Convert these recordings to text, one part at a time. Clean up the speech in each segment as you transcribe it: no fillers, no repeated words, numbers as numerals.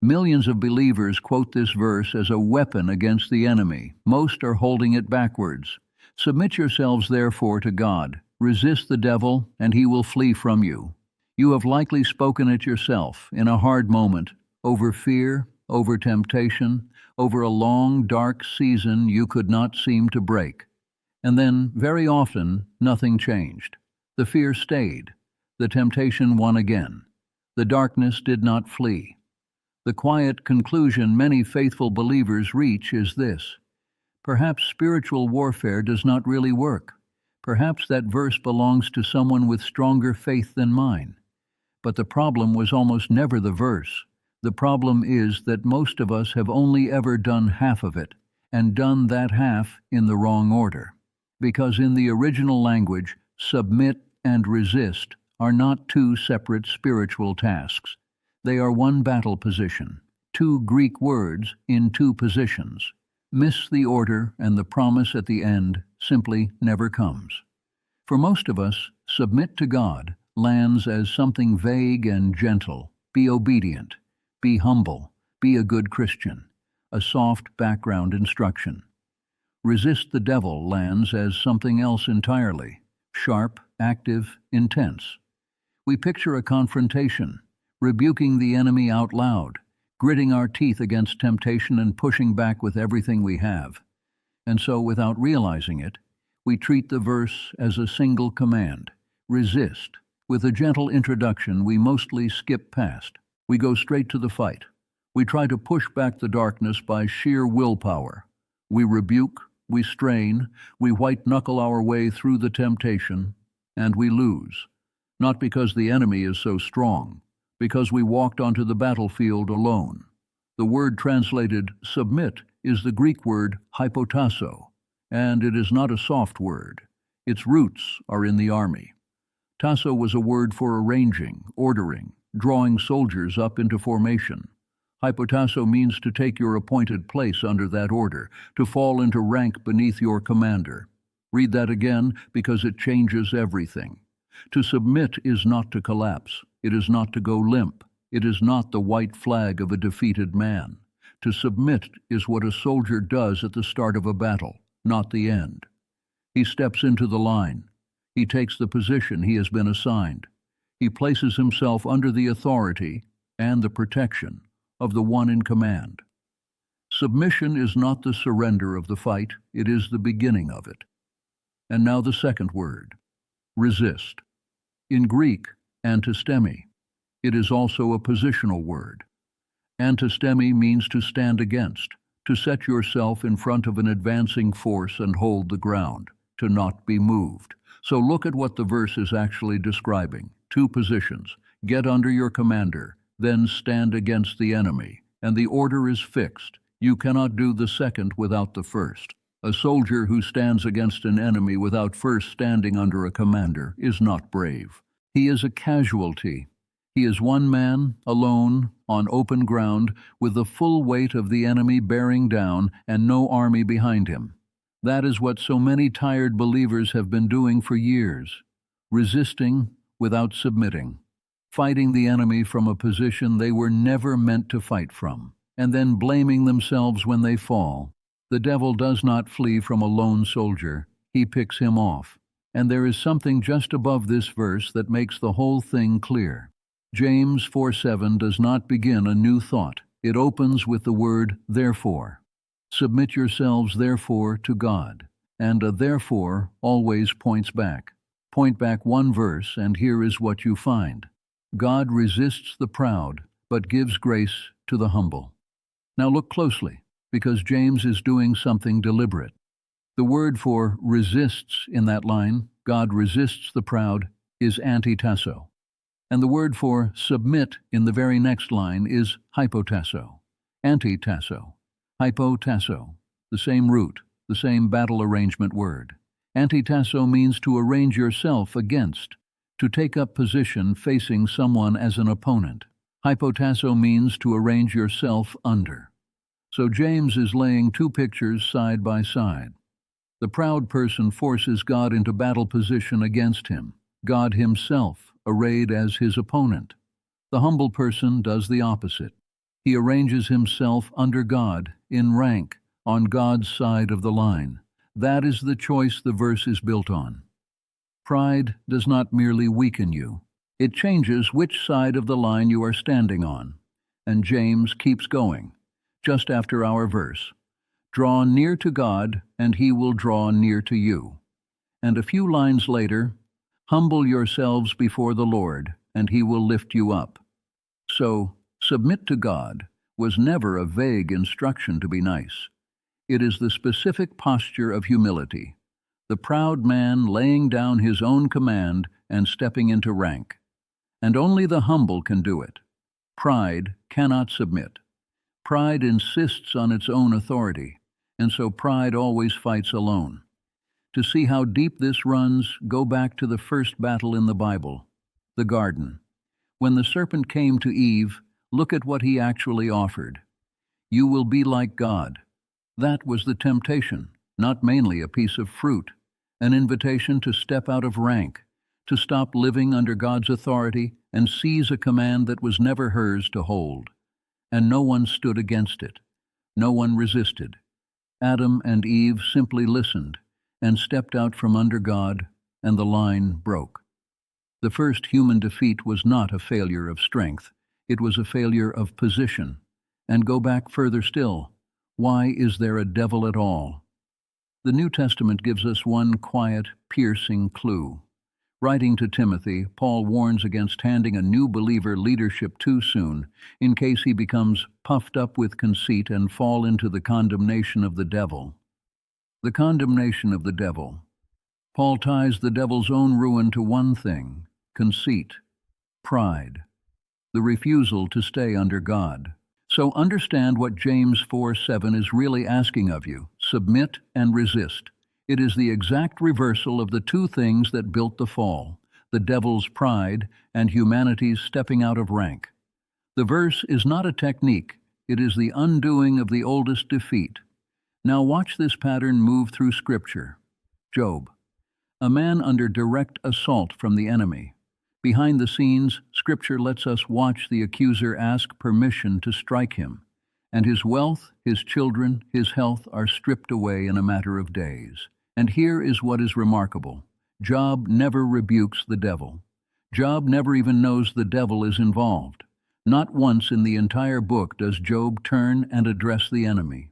Millions of believers quote this verse as a weapon against the enemy. Most are holding it backwards. Submit yourselves therefore to God. Resist the devil, and he will flee from you. You have likely spoken it yourself in a hard moment, over fear, over temptation, over a long, dark season you could not seem to break. And then, very often, nothing changed. The fear stayed. The temptation won again. The darkness did not flee. The quiet conclusion many faithful believers reach is this: perhaps spiritual warfare does not really work. Perhaps that verse belongs to someone with stronger faith than mine. But the problem was almost never the verse. The problem is that most of us have only ever done half of it, and done that half in the wrong order. Because in the original language, submit and resist are not two separate spiritual tasks. They are one battle position, two Greek words in two positions. Miss the order, and the promise at the end simply never comes. For most of us, submit to God lands as something vague and gentle. Be obedient, be humble, be a good Christian, a soft background instruction. Resist the devil lands as something else entirely, sharp, active, intense. We picture a confrontation, rebuking the enemy out loud, gritting our teeth against temptation and pushing back with everything we have. And so, without realizing it, we treat the verse as a single command: resist. With a gentle introduction we mostly skip past. We go straight to the fight. We try to push back the darkness by sheer willpower. We rebuke, we strain, we white-knuckle our way through the temptation, and we lose. Not because the enemy is so strong, because we walked onto the battlefield alone. The word translated submit is the Greek word hypotasso, and it is not a soft word. Its roots are in the army. Tasso was a word for arranging, ordering, drawing soldiers up into formation. Hypotasso means to take your appointed place under that order, to fall into rank beneath your commander. Read that again, because it changes everything. To submit is not to collapse. It is not to go limp. It is not the white flag of a defeated man. To submit is what a soldier does at the start of a battle, not the end. He steps into the line. He takes the position he has been assigned. He places himself under the authority and the protection of the one in command. Submission is not the surrender of the fight, it is the beginning of it. And now the second word, resist. In Greek, antistemi. It is also a positional word. Antistemi means to stand against, to set yourself in front of an advancing force and hold the ground, to not be moved. So look at what the verse is actually describing. Two positions: get under your commander, then stand against the enemy, and the order is fixed. You cannot do the second without the first. A soldier who stands against an enemy without first standing under a commander is not brave. He is a casualty. He is one man, alone, on open ground, with the full weight of the enemy bearing down and no army behind him. That is what so many tired believers have been doing for years, resisting without submitting, fighting the enemy from a position they were never meant to fight from, and then blaming themselves when they fall. The devil does not flee from a lone soldier, he picks him off. And there is something just above this verse that makes the whole thing clear. James 4:7 does not begin a new thought. It opens with the word therefore. Submit yourselves therefore to God. And a therefore always points back. Point back one verse and here is what you find. God resists the proud, but gives grace to the humble. Now look closely, because James is doing something deliberate. The word for resists in that line, God resists the proud, is antitasso. And the word for submit in the very next line is hypotasso. Antitasso. Hypotasso. The same root, the same battle arrangement word. Antitasso means to arrange yourself against, to take up position facing someone as an opponent. Hypotasso means to arrange yourself under. So James is laying two pictures side by side. The proud person forces God into battle position against him, God himself arrayed as his opponent. The humble person does the opposite. He arranges himself under God, in rank, on God's side of the line. That is the choice the verse is built on. Pride does not merely weaken you. It changes which side of the line you are standing on. And James keeps going, just after our verse. Draw near to God, and he will draw near to you. And a few lines later, humble yourselves before the Lord, and he will lift you up. So, submit to God was never a vague instruction to be nice. It is the specific posture of humility, the proud man laying down his own command and stepping into rank. And only the humble can do it. Pride cannot submit. Pride insists on its own authority, and so pride always fights alone. To see how deep this runs, go back to the first battle in the Bible, the garden. When the serpent came to Eve, look at what he actually offered. You will be like God. That was the temptation, not mainly a piece of fruit, an invitation to step out of rank, to stop living under God's authority and seize a command that was never hers to hold. And no one stood against it. No one resisted. Adam and Eve simply listened and stepped out from under God, and the line broke. The first human defeat was not a failure of strength. It was a failure of position. And go back further still. Why is there a devil at all? The New Testament gives us one quiet, piercing clue. Writing to Timothy, Paul warns against handing a new believer leadership too soon, in case he becomes puffed up with conceit and fall into the condemnation of the devil. The condemnation of the devil. Paul ties the devil's own ruin to one thing: conceit, pride, the refusal to stay under God. So understand what James 4:7 is really asking of you. Submit and resist. It is the exact reversal of the two things that built the fall, the devil's pride and humanity's stepping out of rank. The verse is not a technique. It is the undoing of the oldest defeat. Now watch this pattern move through Scripture. Job, a man under direct assault from the enemy. Behind the scenes, Scripture lets us watch the accuser ask permission to strike him, and his wealth, his children, his health are stripped away in a matter of days. And here is what is remarkable. Job never rebukes the devil. Job never even knows the devil is involved. Not once in the entire book does Job turn and address the enemy.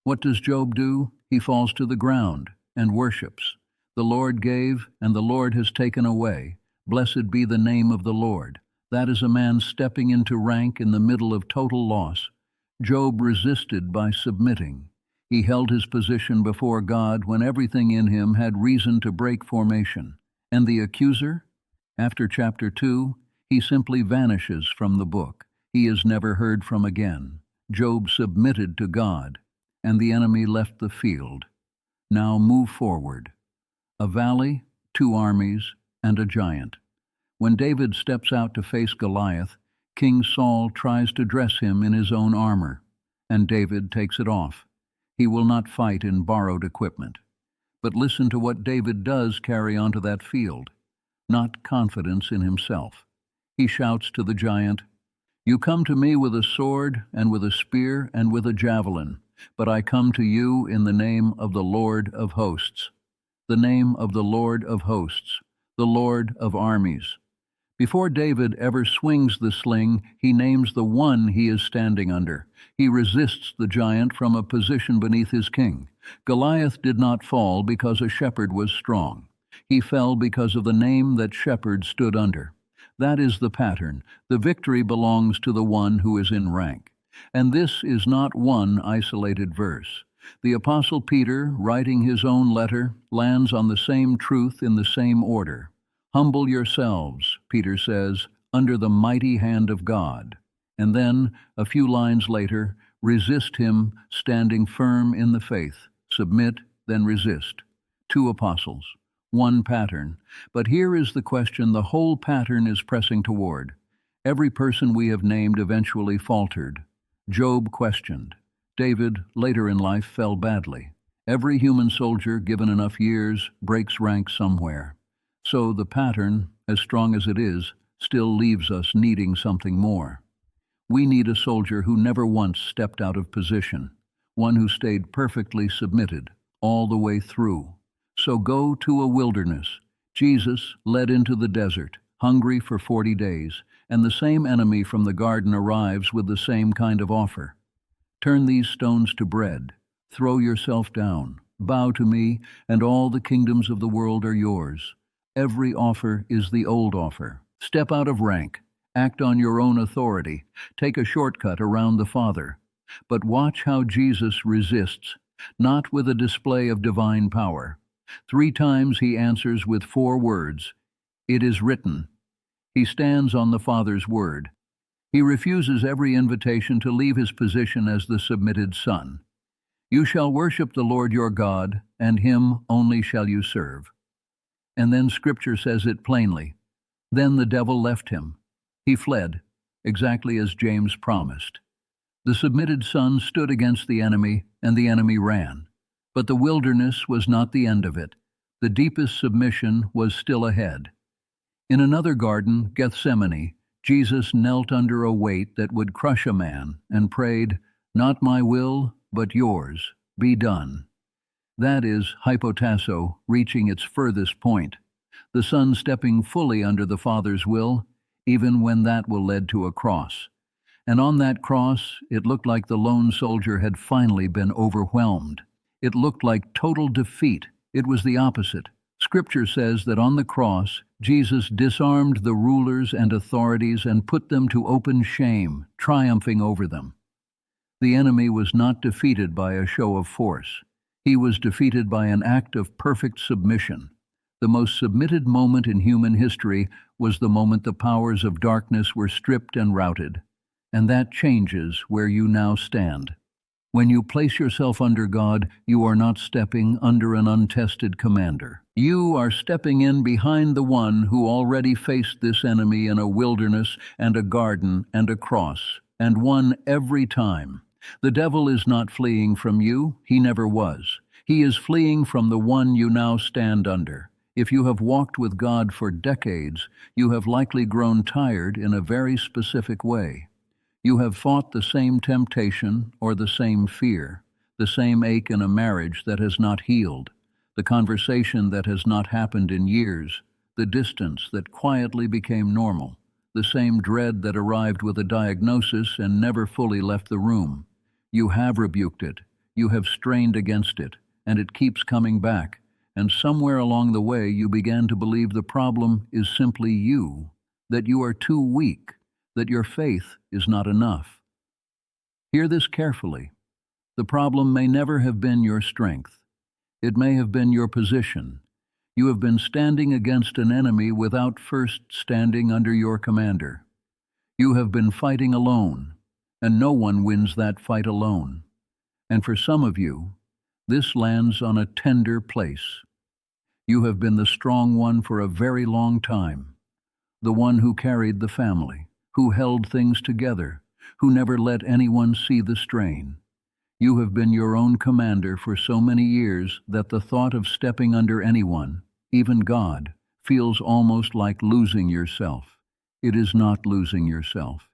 What does Job do? He falls to the ground and worships. The Lord gave, and the Lord has taken away. Blessed be the name of the Lord. That is a man stepping into rank in the middle of total loss. Job resisted by submitting. He held his position before God when everything in him had reason to break formation. And the accuser? After chapter 2, he simply vanishes from the book. He is never heard from again. Job submitted to God, and the enemy left the field. Now move forward. A valley, 2 armies, and a giant. When David steps out to face Goliath, King Saul tries to dress him in his own armor, and David takes it off. He will not fight in borrowed equipment. But listen to what David does carry onto that field. Not confidence in himself. He shouts to the giant, "You come to me with a sword and with a spear and with a javelin, but I come to you in the name of the Lord of hosts." The name of the Lord of hosts, the Lord of armies. Before David ever swings the sling, he names the one he is standing under. He resists the giant from a position beneath his king. Goliath did not fall because a shepherd was strong. He fell because of the name that shepherd stood under. That is the pattern. The victory belongs to the one who is in rank. And this is not one isolated verse. The Apostle Peter, writing his own letter, lands on the same truth in the same order. Humble yourselves, Peter says, under the mighty hand of God. And then, a few lines later, resist him, standing firm in the faith. Submit, then resist. 2 apostles, 1 pattern. But here is the question the whole pattern is pressing toward. Every person we have named eventually faltered. Job questioned. David, later in life, fell badly. Every human soldier, given enough years, breaks rank somewhere. So the pattern, as strong as it is, still leaves us needing something more. We need a soldier who never once stepped out of position, one who stayed perfectly submitted all the way through. So go to a wilderness. Jesus led into the desert, hungry for 40 days, and the same enemy from the garden arrives with the same kind of offer. Turn these stones to bread. Throw yourself down. Bow to me, and all the kingdoms of the world are yours. Every offer is the old offer. Step out of rank. Act on your own authority. Take a shortcut around the Father. But watch how Jesus resists, not with a display of divine power. 3 times he answers with 4 words. It is written. He stands on the Father's word. He refuses every invitation to leave his position as the submitted son. You shall worship the Lord your God, and him only shall you serve. And then Scripture says it plainly. Then the devil left him. He fled, exactly as James promised. The submitted son stood against the enemy, and the enemy ran. But the wilderness was not the end of it. The deepest submission was still ahead. In another garden, Gethsemane, Jesus knelt under a weight that would crush a man and prayed, "Not my will, but yours, be done." That is hypotasso reaching its furthest point, the Son stepping fully under the Father's will, even when that will lead to a cross. And on that cross, it looked like the lone soldier had finally been overwhelmed. It looked like total defeat. It was the opposite. Scripture says that on the cross, Jesus disarmed the rulers and authorities and put them to open shame, triumphing over them. The enemy was not defeated by a show of force. He was defeated by an act of perfect submission. The most submitted moment in human history was the moment the powers of darkness were stripped and routed. And that changes where you now stand. When you place yourself under God, you are not stepping under an untested commander. You are stepping in behind the one who already faced this enemy in a wilderness and a garden and a cross, and won every time. The devil is not fleeing from you. He never was. He is fleeing from the one you now stand under. If you have walked with God for decades, you have likely grown tired in a very specific way. You have fought the same temptation or the same fear, the same ache in a marriage that has not healed, the conversation that has not happened in years, the distance that quietly became normal, the same dread that arrived with a diagnosis and never fully left the room. You have rebuked it, you have strained against it, and it keeps coming back. And somewhere along the way you began to believe the problem is simply you, that you are too weak, that your faith is not enough. Hear this carefully. The problem may never have been your strength. It may have been your position. You have been standing against an enemy without first standing under your commander. You have been fighting alone, and no one wins that fight alone. And for some of you, this lands on a tender place. You have been the strong one for a very long time, the one who carried the family, who held things together, who never let anyone see the strain. You have been your own commander for so many years that the thought of stepping under anyone, even God, feels almost like losing yourself. It is not losing yourself.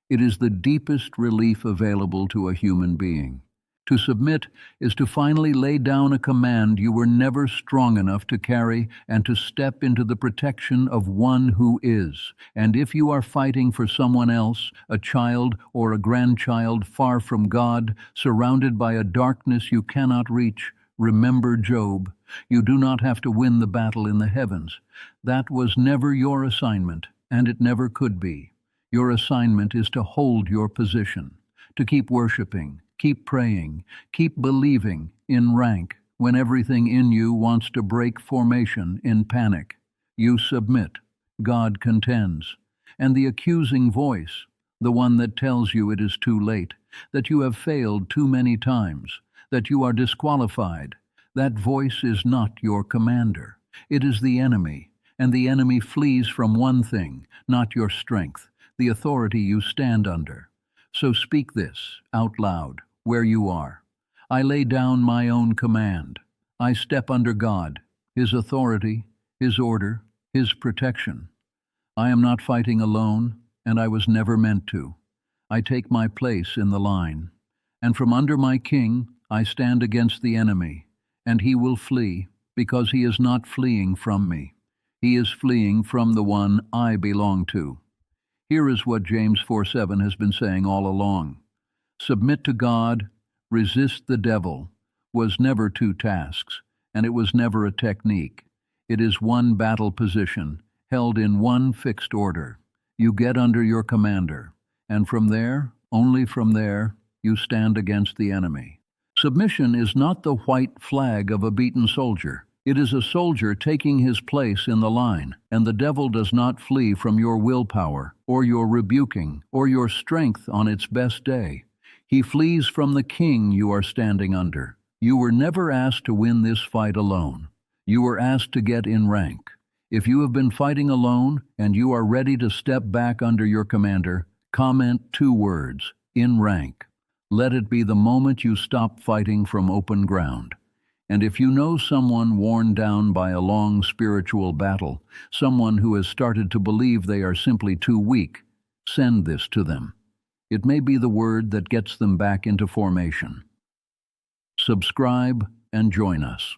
It is the deepest relief available to a human being. To submit is to finally lay down a command you were never strong enough to carry and to step into the protection of one who is. And if you are fighting for someone else, a child or a grandchild far from God, surrounded by a darkness you cannot reach, remember Job. You do not have to win the battle in the heavens. That was never your assignment, and it never could be. Your assignment is to hold your position, to keep worshiping, keep praying, keep believing in rank when everything in you wants to break formation in panic. You submit. God contends. And the accusing voice, the one that tells you it is too late, that you have failed too many times, that you are disqualified, that voice is not your commander. It is the enemy, and the enemy flees from one thing, not your strength, the authority you stand under. So speak this out loud, where you are. I lay down my own command. I step under God, His authority, His order, His protection. I am not fighting alone, and I was never meant to. I take my place in the line. And from under my king I stand against the enemy, and he will flee, because he is not fleeing from me. He is fleeing from the one I belong to. Here is what James 4:7 has been saying all along. Submit to God, resist the devil, was never two tasks, and it was never a technique. It is one battle position, held in one fixed order. You get under your commander, and from there, only from there, you stand against the enemy. Submission is not the white flag of a beaten soldier. It is a soldier taking his place in the line, and the devil does not flee from your willpower, or your rebuking, or your strength on its best day. He flees from the king you are standing under. You were never asked to win this fight alone. You were asked to get in rank. If you have been fighting alone, and you are ready to step back under your commander, comment 2 words, in rank. Let it be the moment you stop fighting from open ground. And if you know someone worn down by a long spiritual battle, someone who has started to believe they are simply too weak, send this to them. It may be the word that gets them back into formation. Subscribe and join us.